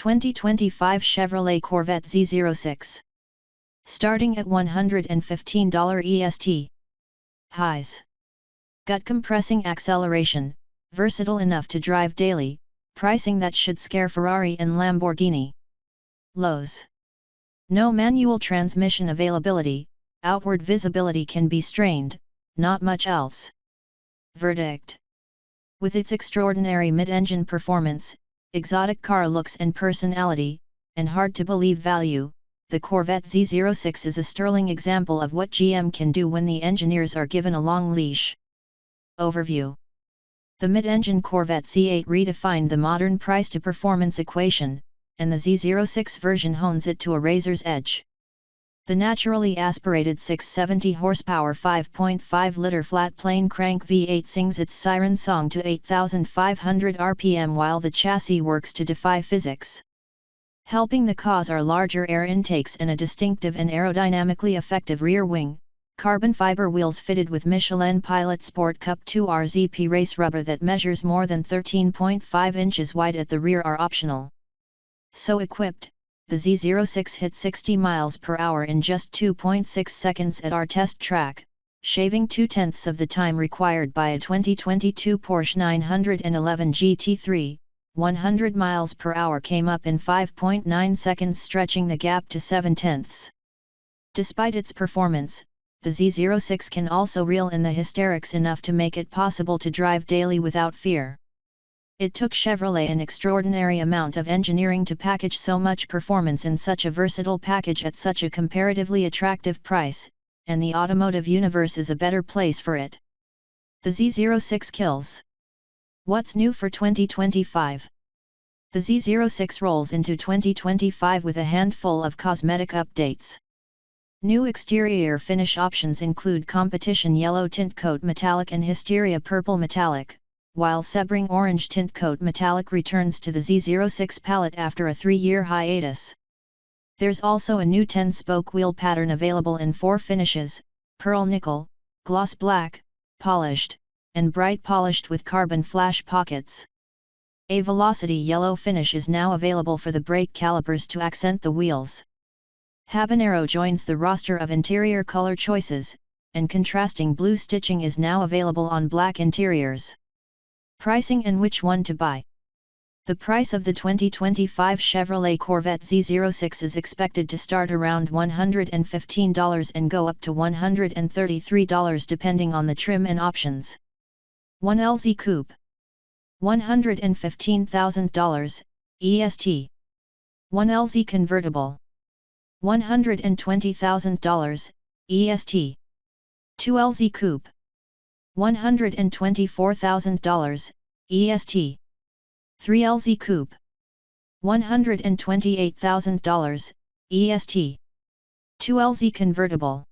2025 Chevrolet Corvette Z06. Starting at $115 EST. Highs. Gut-compressing acceleration, versatile enough to drive daily, pricing that should scare Ferrari and Lamborghini. Lows. No manual transmission availability, outward visibility can be strained, not much else. Verdict. With its extraordinary mid-engine performance, exotic car looks and personality, and hard-to-believe value, the Corvette Z06 is a sterling example of what GM can do when the engineers are given a long leash. Overview. The mid-engine Corvette C8 redefined the modern price-to-performance equation, and the Z06 version hones it to a razor's edge. The naturally aspirated 670 horsepower 5.5-liter flat-plane crank V8 sings its siren song to 8,500 RPM while the chassis works to defy physics. Helping the cause are larger air intakes and a distinctive and aerodynamically effective rear wing. Carbon fiber wheels fitted with Michelin Pilot Sport Cup 2 RZP race rubber that measures more than 13.5 inches wide at the rear are optional. So equipped, the Z06 hit 60 miles per hour in just 2.6 seconds at our test track, shaving 2/10 of the time required by a 2022 Porsche 911 GT3. 100 miles per hour came up in 5.9 seconds, stretching the gap to 7/10. Despite its performance, the Z06 can also reel in the hysterics enough to make it possible to drive daily without fear. It took Chevrolet an extraordinary amount of engineering to package so much performance in such a versatile package at such a comparatively attractive price, and the automotive universe is a better place for it. The Z06 kills. What's new for 2025? The Z06 rolls into 2025 with a handful of cosmetic updates. New exterior finish options include competition yellow tint coat metallic and hysteria purple metallic, while Sebring orange tint coat metallic returns to the Z06 palette after a 3-year hiatus. There's also a new 10-spoke wheel pattern available in 4 finishes: pearl nickel, gloss black, polished, and bright polished with carbon flash pockets. A velocity yellow finish is now available for the brake calipers to accent the wheels. Habanero joins the roster of interior color choices, and contrasting blue stitching is now available on black interiors. Pricing and which one to buy. The price of the 2025 Chevrolet Corvette Z06 is expected to start around $115 and go up to $133 depending on the trim and options. 1LZ Coupe. $115,000, EST. 1LZ Convertible. $120,000, EST. 2LZ Coupe. $124,000, EST. 3LZ Coupe. $128,000, EST. 2LZ Convertible.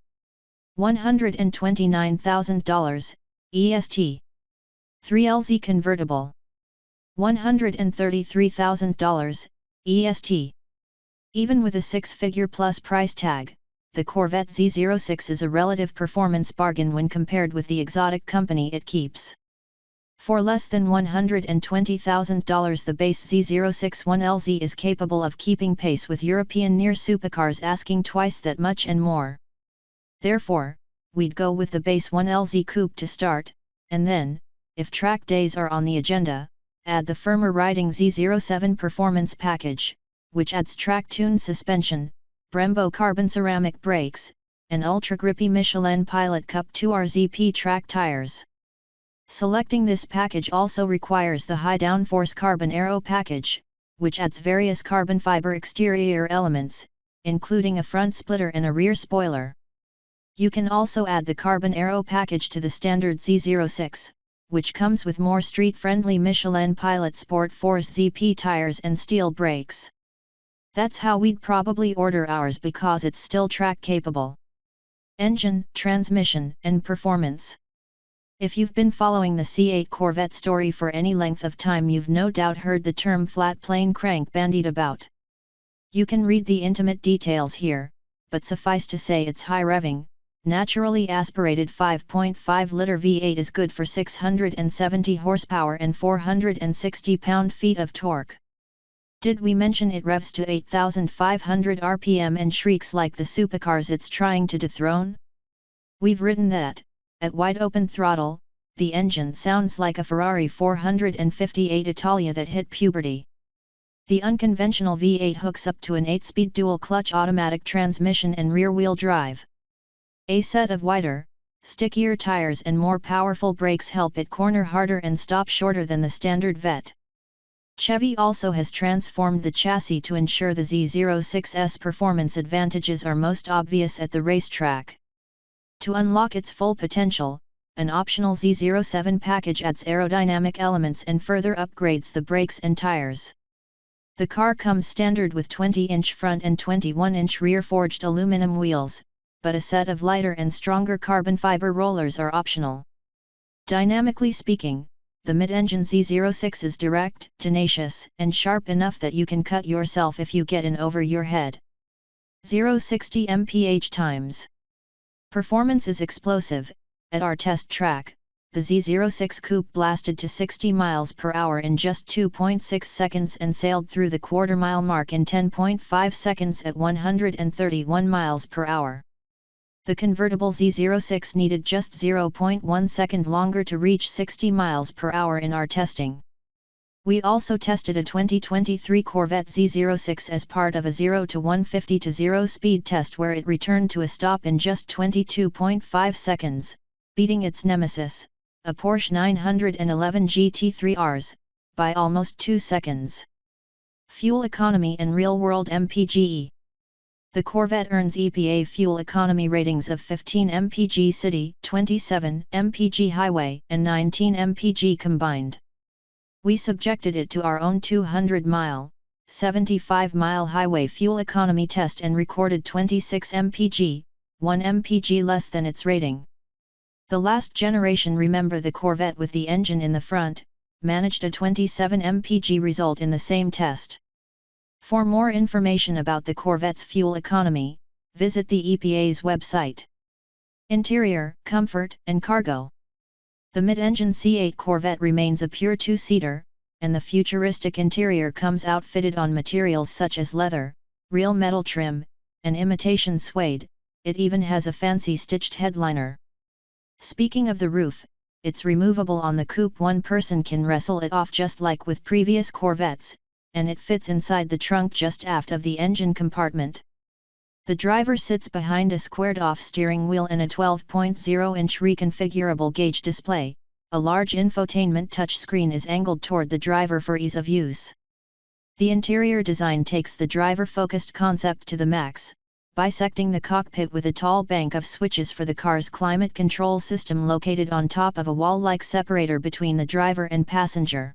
$129,000, EST. 3LZ Convertible. $133,000, EST. Even with a 6-figure plus price tag, the Corvette Z06 is a relative performance bargain when compared with the exotic company it keeps. For less than $120,000 the base Z06 1LZ is capable of keeping pace with European near supercars asking twice that much and more. Therefore, we'd go with the base 1LZ Coupe to start, and then, if track days are on the agenda, add the firmer riding Z07 Performance Package, which adds track-tuned suspension, Brembo carbon ceramic brakes, and ultra-grippy Michelin Pilot Cup 2 RZP track tires. Selecting this package also requires the high downforce carbon aero package, which adds various carbon fiber exterior elements, including a front splitter and a rear spoiler. You can also add the carbon aero package to the standard Z06, which comes with more street-friendly Michelin Pilot Sport Force ZP tires and steel brakes. That's how we'd probably order ours because it's still track-capable. Engine, transmission, and performance. If you've been following the C8 Corvette story for any length of time, you've no doubt heard the term flat-plane crank bandied about. You can read the intimate details here, but suffice to say its high-revving, naturally aspirated 5.5-liter V8 is good for 670 horsepower and 460 pound-feet of torque. Did we mention it revs to 8,500 RPM and shrieks like the supercars it's trying to dethrone? We've written that, at wide open throttle, the engine sounds like a Ferrari 458 Italia that hit puberty. The unconventional V8 hooks up to an 8-speed dual-clutch automatic transmission and rear-wheel drive. A set of wider, stickier tires and more powerful brakes help it corner harder and stop shorter than the standard Vette. Chevy also has transformed the chassis to ensure the Z06's performance advantages are most obvious at the racetrack. To unlock its full potential, an optional Z07 package adds aerodynamic elements and further upgrades the brakes and tires. The car comes standard with 20-inch front and 21-inch rear forged aluminum wheels, but a set of lighter and stronger carbon fiber rollers are optional. Dynamically speaking, the mid-engine Z06 is direct, tenacious, and sharp enough that you can cut yourself if you get in over your head. 0-60 mph times. Performance is explosive. At our test track, the Z06 coupe blasted to 60 miles per hour in just 2.6 seconds and sailed through the quarter-mile mark in 10.5 seconds at 131 miles per hour. The convertible Z06 needed just 0.1 second longer to reach 60 miles per hour in our testing. We also tested a 2023 Corvette Z06 as part of a 0 to 150 to 0 speed test where it returned to a stop in just 22.5 seconds, beating its nemesis, a Porsche 911 GT3 Rs, by almost 2 seconds. Fuel economy and real-world MPGe. The Corvette earns EPA fuel economy ratings of 15 mpg city, 27 mpg highway, and 19 mpg combined. We subjected it to our own 200-mile, 75-mile highway fuel economy test and recorded 26 mpg, 1 mpg less than its rating. The last generation, remember the Corvette with the engine in the front, managed a 27 mpg result in the same test. For more information about the Corvette's fuel economy, visit the EPA's website. Interior, comfort, and cargo. The mid-engine C8 Corvette remains a pure two-seater, and the futuristic interior comes outfitted on materials such as leather, real metal trim, and imitation suede. It even has a fancy stitched headliner. Speaking of the roof, it's removable on the coupe. One person can wrestle it off just like with previous Corvettes, and it fits inside the trunk just aft of the engine compartment. The driver sits behind a squared-off steering wheel and a 12.0-inch reconfigurable gauge display. A large infotainment touchscreen is angled toward the driver for ease of use. The interior design takes the driver-focused concept to the max, bisecting the cockpit with a tall bank of switches for the car's climate control system located on top of a wall-like separator between the driver and passenger.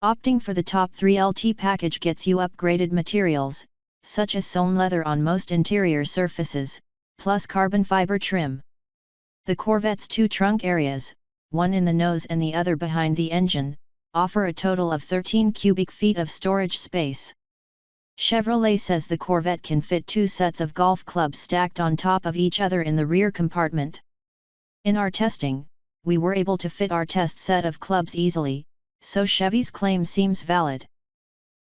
Opting for the top 3 LT package gets you upgraded materials, such as sewn leather on most interior surfaces, plus carbon fiber trim. The Corvette's 2 trunk areas, one in the nose and the other behind the engine, offer a total of 13 cubic feet of storage space. Chevrolet says the Corvette can fit 2 sets of golf clubs stacked on top of each other in the rear compartment. In our testing, we were able to fit our test set of clubs easily, so Chevy's claim seems valid.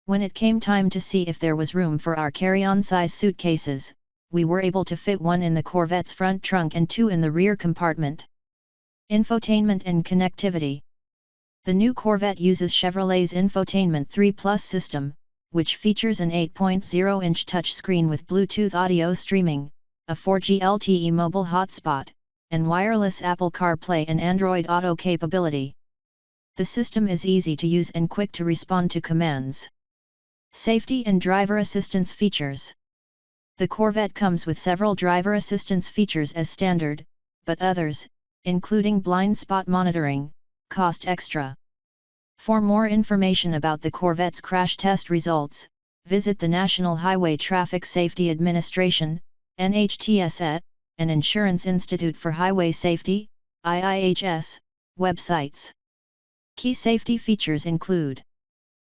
When it came time to see if there was room for our carry-on size suitcases, we were able to fit 1 in the Corvette's front trunk and 2 in the rear compartment. Infotainment and connectivity. The new Corvette uses Chevrolet's Infotainment 3 Plus system, which features an 8.0-inch touchscreen with Bluetooth audio streaming, a 4G LTE mobile hotspot, and wireless Apple CarPlay and Android Auto capability. The system is easy to use and quick to respond to commands. Safety and driver assistance features. The Corvette comes with several driver assistance features as standard, but others, including blind spot monitoring, cost extra. For more information about the Corvette's crash test results, visit the National Highway Traffic Safety Administration, NHTSA, and Insurance Institute for Highway Safety, IIHS, websites. Key safety features include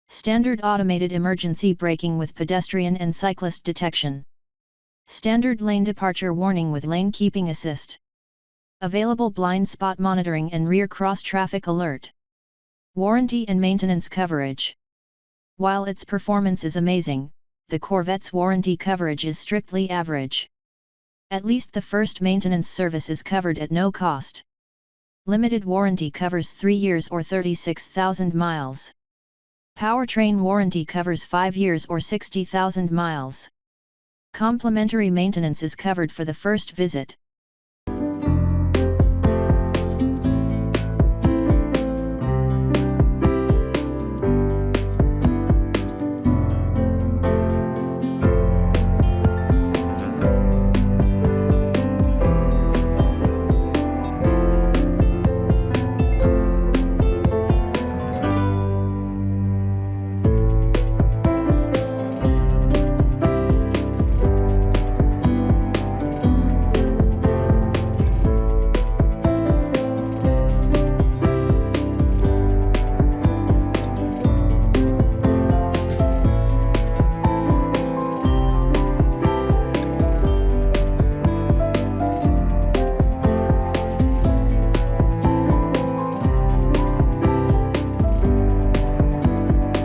standard automated emergency braking with pedestrian and cyclist detection, standard lane departure warning with lane keeping assist, available blind spot monitoring and rear cross traffic alert, warranty and maintenance coverage. While its performance is amazing, the Corvette's warranty coverage is strictly average. At least the first maintenance service is covered at no cost. Limited warranty covers 3 years or 36,000 miles. Powertrain warranty covers 5 years or 60,000 miles. Complimentary maintenance is covered for the first visit.